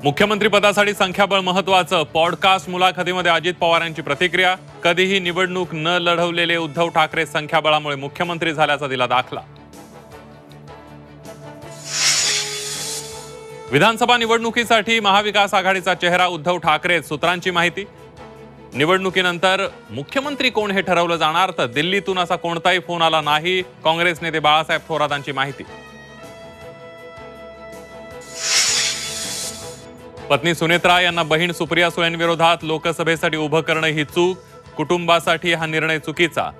मुख्यमंत्रीपदासाठी संख्याबळ महत्वाचं. पॉडकास्ट मुलाखतीमध्ये अजित पवार यांची प्रतिक्रिया. कधीही निवडणूक न लढवलेले उद्धव ठाकरे संख्याबळामुळे मुख्यमंत्री झाल्याचा दिला दाखला. विधानसभा निवडणुकीसाठी महाविकास आघाडीचा चेहरा उद्धव ठाकरे. सूत्रांची माहिती. निवडणुकीनंतर मुख्यमंत्री कोण हे ठरवलं जाणार, तर दिल्लीतून असा कोणताही फोन आला नाही. काँग्रेस नेते बाळासाहेब थोरातांची माहिती. पत्नी सुनेत्रा यांना बहीण सुप्रिया सुळेंविरोधात लोकसभेसाठी उभं करणं ही चूक. कुटुंबासाठी हा निर्णय चुकीचा.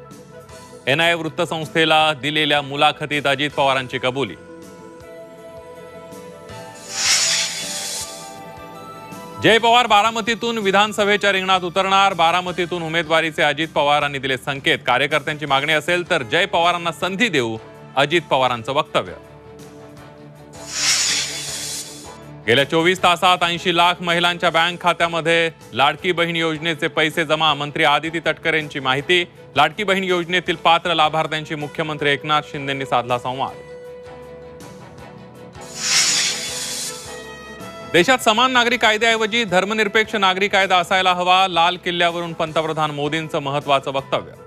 NIA वृत्तसंस्थेला दिलेल्या मुलाखतीत अजित पवारांची कबुली. जय पवार बारामतीतून विधानसभेच्या रिंगणात उतरणार. बारामतीतून उमेदवारीचे अजित पवारांनी दिले संकेत. कार्यकर्त्यांची मागणी असेल तर जय पवारांना संधी देऊ, अजित पवारांचं वक्तव्य. गेल्या 24 तासात 80 लाख महिलांच्या बँक खात्यामध्ये लाडकी बहीण योजनेचे पैसे जमा. मंत्री आदिती तटकरे यांची माहिती. लाडकी बहीण योजनेतील पात्र लाभार्थ्यांशी मुख्यमंत्री एकनाथ शिंदेंनी साधला संवाद. देशात समान नागरी कायद्याऐवजी धर्मनिरपेक्ष नागरी कायदा असायला हवा. लाल किल्ल्यावरून पंतप्रधान मोदींचं महत्त्वाचं वक्तव्य.